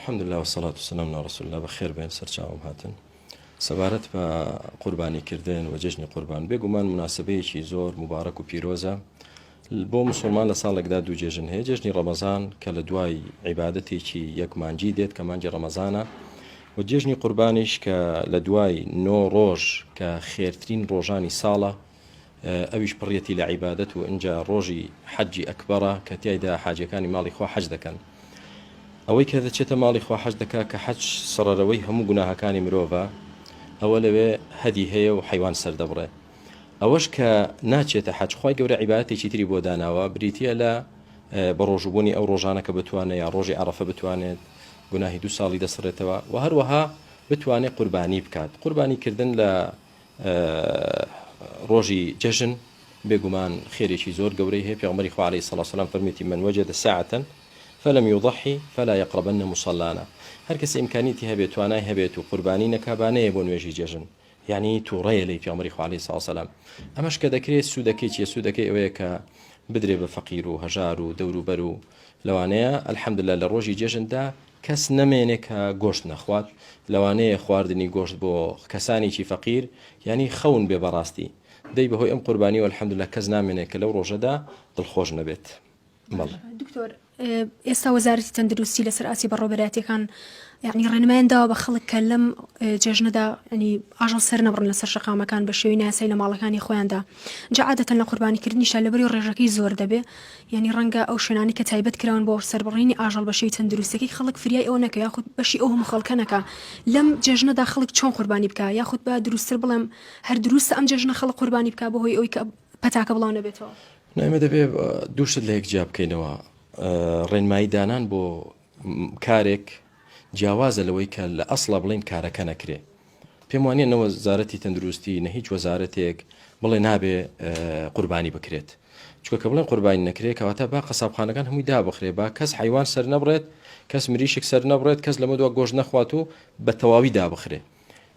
الحمد لله والصلاة والسلام على رسول الله. بخير بين سرچاوم هاتن سەبارەت بە قوربانیکردن و جژنی قوربان بێگومان مناسبەیەکی زۆر مبارەک و پیرۆزە بۆ مسلمان لە ساڵێکدا دوو جێژن هەیە. جژنی ڕەمەزان کە لە دوای عیبادەتێکی یەک مانجی دێت کە مانجی ڕەمەزانە، و جێژنی قوربانیش کە لە دوای 9 ڕۆژ کە خێرترین ڕۆژانی ساڵە، ئەویش پڕیەتی لە عیبادەت و ئینجا ڕۆژی حەجی ئەکبەرە کە تیایدا حاجەکانی ماڵی خوا حەج دەکەن. ئەوەی کە دەچێتە ماڵی خوا حەج دەکات کە حەج سڕەرەوەی هەموو گوناهەکانی مرۆڤە، ئەوە لەوێ هەدی هەیە و حیوان سەردەبڕێ. ئەوەش کە ناچێتە حەج، خوای گەورە عیبادەتێکی تری بۆ داناوە، بریتیە لە بەڕۆژبوونی ئەو ڕۆژانە کە بتوانێت یا ڕۆژی عەرەفە بتوانێت گوناهی 2 ساڵی دەسڕێتەوە، و هەروەها بتوانێت قوربانی بکات. قوربانیکردن لە ڕۆژی جەژن بێگومان خێرێکی زۆر گەورەی هەیە. پێغەمبەری خوا عەلەیهی سەڵاتو وسەلام فەرمێتی من وجد ساعة فلم يضحي فلا يقربن مصلانا. هەر کەس ئیمکانیەتی هەبێت، توانای هەبێت و قوربانی نەکابانەیە بۆ نوێژی جەژن، یعنی تووڕەیە لەی پێغەمبەری خوا عەلەیهی سەڵاتو وسەلام. ئەمەش کە دەکرێت سوودەکەی چیە؟ سوودەکەی ئەوەیە کە بدرێ بە فەقیر و هەژار و دەور و بەر و لەوانەیە ئەلحەمدوللا لە ڕۆژی جێژندا کەس نەمێنێ کە گۆشت نەخوات. لەوانەیە خواردنی گۆشت بۆ کەسانێکی فەقیر یعنی خەون بێ بەڕاستی دەی بەهۆی ئەم قوربانی و ئەلحەمدوللا کەس نامێنێ کە لەو ڕۆژەدا دڵخۆش نەبێت. بەڵێ دکتۆر، ئێستا وەزارەتی تەندروستی لەسەر ئاسی بەڕێوەبەراتیەکان یعنی ڕێنمایان داوە بە خەڵک کە لەم جێژنەدا ینی ئاژەڵ سەر نەبڕن لەسەر شەقامەکان بە شێوەی ناسایی لە ماڵەکانی خۆیاندا. جا عادەتەن لە قوربانیکردنیشا لەبەری ڕێژەکەی زۆر دەبێ، یعنی ڕەنگە ئەو شوێنانی کە تایبەت کراون بۆ سەربڕینی ئاژەڵ بە شێوەی تەندروستیەکەی خەڵک فریای ئەوە نەکە، یاخود بەشی ئەو هەموو خەڵکە نەکە. لەم جێژنەدا خەڵک چۆن قوربانی بکە، یاخود بە دروستتر بڵێم هەر دروستە ئەم جێژنە خەڵک قوربانی بکە بەهۆی ئەوەی کە پەتاکە بڵاو نەبێتەوە؟ نایمە دەبێ دووشت لە یەکجیا بکەینەوە. ڕێنمایی دانان بۆ کارێک جیاوازە لەوەی کە لە ئەسڵە بڵین کارەکە نەکرێ. پێم وانیە نەوە وەزارەتی تەندروستی نە هیچ وەزارەتێک بڵێ نابێ قوربانی بکرێت، چونکە کە بڵێن قوربانی نەکرێت کەواتە با قەسابخانەکان هەمووی دابخرێ، با کەس حیوان سەر نەبڕێت، کەس مریشک سەر نەبڕێت، کەس لەمە دووە گۆشت نەخوات و بە تەواوی دابخرێ.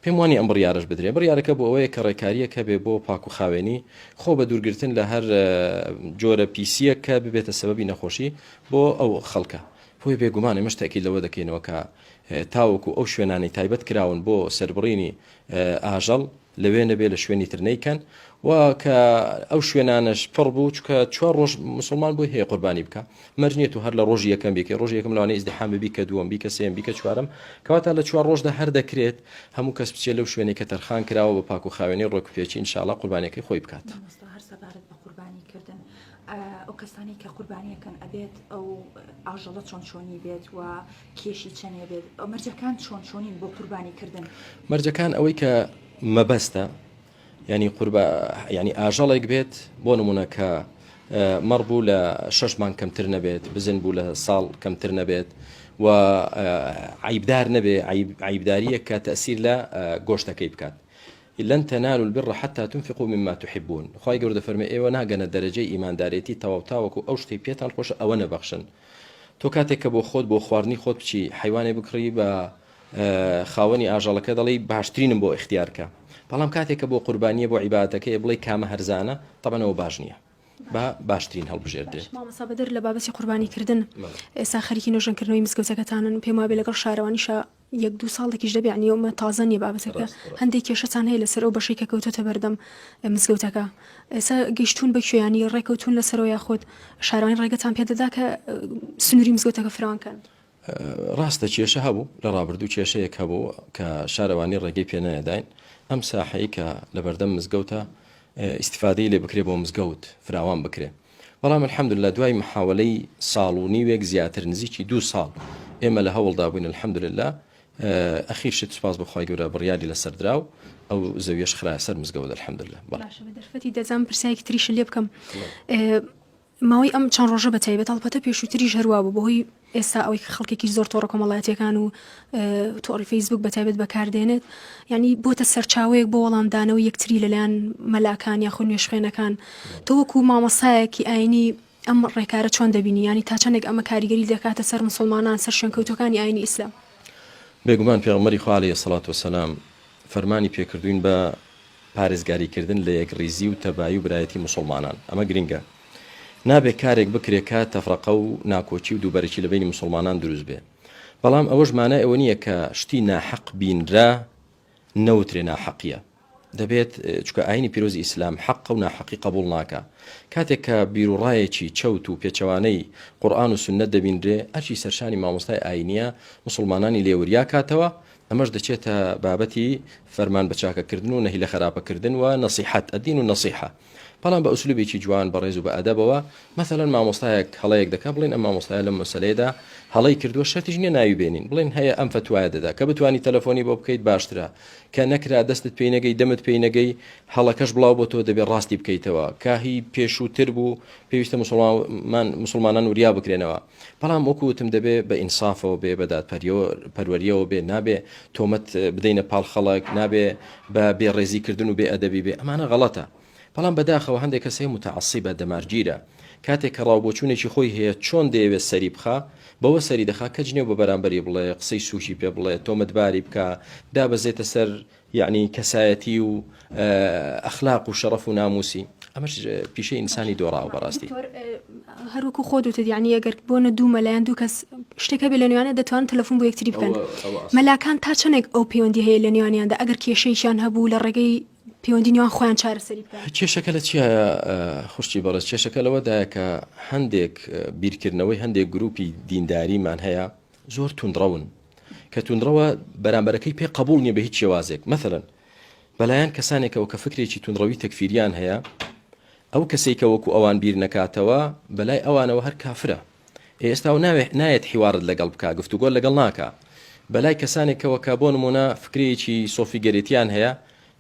پێم وانی ئەم بڕیارەش بدرێ. بڕیارەکە بۆ ئەوەیە کە ڕێکاریەکە بێ بۆ پاک و خاوێنی خۆ بە دوورگرتن لە هەر جۆرە پیسیە کە ببێتە سەبەبی نەخۆشی بۆ ئەو خەڵکە. بۆی بێگومان ئێمەش تاکید لەوە دەکەینەوە کە تاوەکو ئەو شوێنانی تایبەت کراون بۆ سەربڕینی ئاژەڵ لەوێ نەبێ لە شوێنی تر نەیکەن، و کە ئەو شوێنانش پڕ بوو، چکە 4 ڕۆژ مسلمان بۆی هەیە قوربانی بکە، مەرجێت و هەر لە ڕۆژی یەکەم بیکە، ڕۆژی یەکەم لەوانەیە ئیزدیحام ببی، کە دووەم بیکە، سێم بیکە، چوارەم، کەواتە لە 4 ڕۆژدا هەر دەکرێت هەموو کەس بچێت لەو شوێنی کە تەرخان کراوە بە پاک و خاوێنی ڕۆکوپێکی ئینشاءڵڵا قوربانیەکەی خۆی بکات. هەر سەبارەت بە قوربانیکردن ئەو کەسانی کە قوربانیەکەن ئەبێت ئەو ئاژەڵە چۆن چۆنی بێت و کێشی چەنێ بێت، ئەو مەرجەکان چۆن چۆنین بۆ قوربانیکردن؟ مەرجەکان ئەوەی کە مەبەستە، ینی ینی ئاژەڵێک بێت بۆ نمونە کە مەڕ بوو لە 6 مانگ کەمتر نەبێت، بزن بوو لە ساڵ کەمتر نەبێت، و عیبدار نەبێ، عیبداریە کە تەسیر لە گۆشتەکەی بکات. لن تنالوا البر حتى تنفقوا مما تحبون. خوای گەورە دەفەرمێ ئێوە ناگەنە دەرەجەی ئیماندارێتی تەواو تاوەکو ئەو شتەی پێتان خۆشە ئەوە نەبەخشن. تۆ کاتێک کە بۆ خۆت بۆ خواردنی خۆت بچی حیوانێ بکڕی بە خاوەنی ئاژەڵەکە دەڵێی باشترینم بۆ اختیارکە، بەڵام کاتێک کە بۆ قوربانیە بۆ عیبادەتەکەی بڵێ کامە هەرزانە، تەبەنەوە باش نییە، بە باشترین هەڵبژێردرێت. مامەسا بەدر لە بابەتی قوربانیکردن ئێستا خەریکی نۆژەنکردنەوەی مزگەوتەکەتانن، پێم وابێ لەگەڵ شارەوانیشە 1-2 ساڵێکیش دەبێ، عنی ئەومە تازە نیە بابەتەکە، هەندێک کێشەتان هەیە لەسەر ئەو بەشەی کە کەوتۆتە بەردەم مزگەوتەکە. ئێستا گەیشتون بە کوێیانی ڕێکەوتون لەسەرەوە، یاخۆت شارەوانی ڕێگەتان پێدەدا کە سنووری مزگەوتەکە فراوانکەن؟ ڕاستە کێشە هەبوو، لە ڕابردوو کێشەیەک هەبوو کە شارەوانی ڕێگەی پێ نەداین. ئەم ساحەیە کە لە بەردەم مزگەوتە ئیسیفادەی لێ بکرێ بۆ مزگەوت فراوان بکرێ، بەڵام الحەمدوللا دوای محاولەی ساڵ و نیوێک زیاتر نزیکی 2 ساڵ ئێمە لە هەوڵدا بووین الحەمدوللا ئەخیر شت سپاس بەخوای گەورە بڕیاری لەسەر دراو، ئەو زەویەش خرایە سەر مزگەوت الحەمدوللا. باشە، بە دەرفەتی دەزانم پرسیایەکی تریش لێ بکەم. ماوەی ئەم چەند ڕۆژە بەتایبەت هەڵبەتە پێشووتریش هەروە بوو، بەهۆی ئێستا ئەوەی خەڵکێکی زۆر تۆڕە کۆمەڵایەتیەکان و تۆڕی فەیسبوک بەتایبەت بەکاردێنێت، ینی بۆتە سەرچاوەیەک بۆ وەڵامدانەوە یەکتری لەلایەن مەلاکان یاخود نوێژخوێنەکان. تۆ وەکو مامۆسایەکی ئاینی ئەم ڕێکارە چۆن دەبینی؟ ینی تا چەندێک ئەمە کاریگەری دەکاتە سەر مسلمانان، سەر شوێنکەوتەکانی ئاینی ئیسلام؟ بێگومان پێغەمبەری خوا عەلەیهی سەڵاتو وسەلام فەرمانی پێکردوین بە پارێزگاریکردن لە یەکڕیزی و تەبایی و برایەتی مسلمانان. ئەمە گرنگە، نابێ کارێک بکرێت کە تەفرەقە و ناکۆچی و دووبەرەکی لە بینی مسلمانان دروست بێ. بەڵام ئەوەش مانای ئەوە نییە کە شتی ناحەق بینرا نەوترێ ناحەقیە دەبێت چکە ئاینی پیرۆزی ئیسلام حەق و ناحەقی قبول ناکە کاتێک کە بیرروڕایەکی چەوت و پێچەوانەی قورئان و سنت دەبینرێ ئەرچی سەرشانی مامۆستای ئاینیە مسلمانانی لێوریا کاتەوە ئەمەش دەچێتە بابەتی فەرمان بە چاکەکردن و نەهی لە خراپەکردن و نەسیحەت ئەدین و نەسیحە بەڵام بە ئوسلوبێکی جوان بەڕێز و بە ئەدەبەوە مثلەن مامۆستایەک هەڵەیەک دەکا بڵێن ئەم مامۆستایە لەم مەسەلەیەدا هەڵەی کردووە شەرتیش نییە ناوی بێنین بڵێن هەیە ئەم فتوایە دەدا کە بتوانی تەلەفۆنی بۆ بکەیت باشترە کە نەکرا دەستت پێی نەگەی دەمت پێی نەگەی هەڵەکەش بڵاو بۆ تۆ دەبێت ڕاستی بکەیتەوە کاهی پێشووتر بوو پێویستە مسلمانان وریا بکرێنەوە بەڵام وەکوتم دەبێت بە ئینسافەوە بێ بەدات پەروەریەوە بێ نابێ تۆمەت بدەینە پاڵ خەڵک نابێ بە بێڕێزیکردن و بێ ئەدەبی بێ ئەمانە غەڵەتە بەڵام بەداخەوە هەندێک کەسەی متعەسیبە دەمارگیرە کاتێک کە ڕاوبۆچوونێکی خۆی هەیە چۆن دەیەوێت سەری بخا بەوە سەری دەخا کە جنێو بە بەرامبەری بڵێ قسەی سوشی پێ بڵێ تۆمەتباری بکە دابەزێتە سەر یعنی کەسایەتی و ئەخلاق و شەڕەف و ناموسی ئەمەش پیشەی ئینسانی دۆڕاوە بەڕاستی هەروەکو خۆتت یعنی ئەگەر بۆنە دوو مەلایەن دوو کەس شتێکە بێ لە نێوانە دەتوانن تەلەفۆن بۆ یەکتری بکەن مەلاکان تا چەندێک ئەو پەیوەندی هەیە لە نێوانیاندا ئەگەر کێشەیشیان هەبوو لە ڕێگەی پەیوەندینیان خۆیان چارەسەری بکەن کێشەکە لە چیە خوشتی بەڕێز کێشەکە لەوەدایە کە هەندێک بیرکردنەوەی هەندێک گروپی دینداریمان هەیە زۆر توندڕەون کە توندڕەوە بەرامبەرەکەی پێ قبول نییە بە هیچ شێوازێک مثلەن بەلایەن کەسانێکەوە کە فکرێکی توندڕەوی تەکفیریان هەیە ئەو کەسێکە وەکو ئەوان بیر نەکاتەوە بەلای ئەوانەوە هەر کافرە ئێستا و نایەت حیوارت لەگەڵ بکە گفتوگۆ لەگەڵ ناکە بەلای کەسانێکەوە کە بۆ نمونە فکرێکی سۆفیگەرێتیان هەیە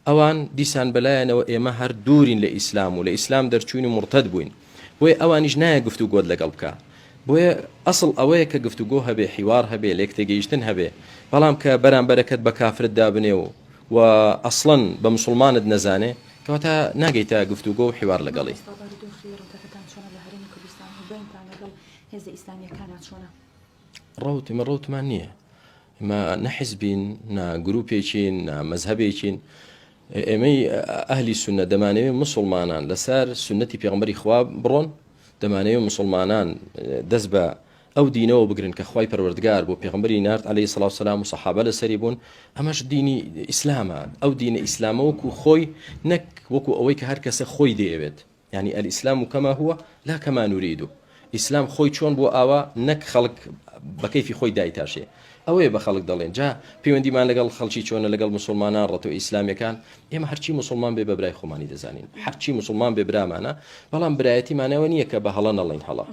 ئەوان دیسان بەلایەنەوە ئێمە هەر دوورین لە ئیسلام و لە ئیسلام دەرچوین و مرتد بووین بۆیە ئەوانیش نایە گفتوگۆت لەگەڵ بکە بۆیە ئەسڵ ئەوەیە کە گفتوگۆ هەبێ حیوار هەبێ لێک تێگەیشتن هەبێ بەڵام کە بەرامبەرەکەت بە کافرت دابنێ و ئەسڵەن بە مسلمانت نەزانێ کەواتە ناگەیتە گفتوگۆ و حیوار لەگەڵی ڕەوت ئمە ڕەوتمان نییە ئمە نەحیزبین نا گروپێکین نا مەزهبێکین ئێمەی ئەهلی سونە دەمانەوێت مسلمانان لەسەر سنەتی پێغەمبەری خوا بڕۆن دەمانەوێت مسلمانان دەست بە ئەو دینەوە بگرن کە خوای پەروەردگار بۆ پێغەمبەری نارد عەلەیهی سەڵات و سەلام و سەحابە لەسەری بوون ئەمەش دینی ئیسلامە ئەو دینە ئیسلامە وەکو خۆی نەک وەکو ئەوەی کە هەر کەسە خۆی دەیەوێت یعنی ئەلئیسلام کەما هو لا کەما نورید ئیسلام خۆی چۆن بۆ ئاوا نەک خەڵک بە کەیفی خۆی دایتاشێ ئەوەیە بە خەڵک دەڵێن جا پەیوەندیمان لەگەڵ خەڵکی چۆنە لەگەڵ مسلمانان ڕەتەوە ئیسلامیەکان ئێمە هەرچی مسلمان بێ بە برای خۆمانی دەزانین هەرچی مسلمان بێ برامانە بەڵام برایەتیمانەوە نییە کە بە هەڵە نەڵێن هەڵە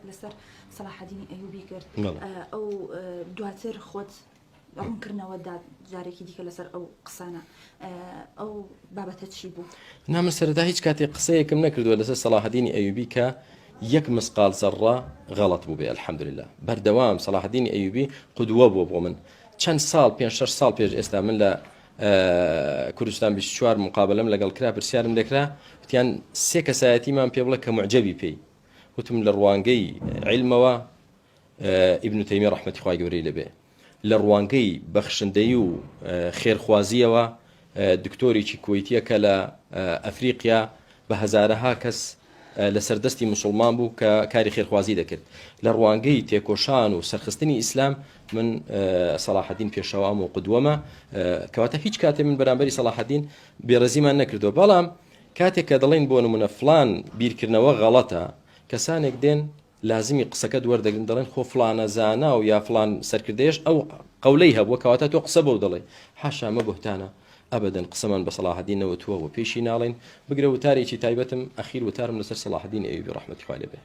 لەسەر سەلاحەدینی ئەیوبی کرد ئەو دواتر خۆت ڕوونکردنەوەدا جارێکی دیکە لەسەر ئەو قسانە ئەو بابەتە چی بوو؟ نامن سەرەتا هیچ کاتێک قسەیەکم نەکردووە لەسەر سەلاحەدینی ئەیوبی کە یەک مسقال زەڕە غەڵەت بوو بێ الحەمدولله بەردەوام سەلاحەدینی ئەیوبی قودوە بووە بۆ من چەند ساڵ 5-6 ساڵ پێش ئێستا من لە کوردستان 24 مقابلەم لەگەڵ کرا پرسیارم دەکرا وتیان سێ کەسایەتیمان پێ بڵێ کە معجەبی پێی وتم لە ڕوانگەی عیلمەوە ئیبن تەیمیە ڕەحمەتی خوای گەورەی لەبێ لە ڕوانگەی بەخشندەی و خێرخوازیەوە دکتۆرێکی کوێیتیە کە لە ئەفریقیا بە هەزارەها کەس لەسەر دەستی مسلمان بوو کە کاری خێرخوازی دەکرد لە ڕوانگەی تێکۆشان و سەرخستنی ئیسلام من سەلاحەدین پێشەوام و قودوەمە کەواتە هیچ کاتێ من بەرامبەری سەلاحەدین بێڕەزیمان نەکردووە بەڵام کاتێک کە دەڵێن بۆ نمونە فلان بیرکردنەوە غەڵەتە کەسانێک دێن لازمی قسەکە دووەردەگرن دەڵێن خۆ فلانە زانا و یا فلان سەرکردێش ئەو قەولەی هەبووە کەواتە تۆ قسە بەو دەڵێ حاشا مە بوهتانە ئەبەدەن قسەمان بە سەلاحەدین نەوتووە و پێشی ناڵێن بگرە وتارێکی تایبەتم ئەخیر وتارم لەسەر سەلاحەدین ئەیوبی ڕەحمەتی خوای لێبێ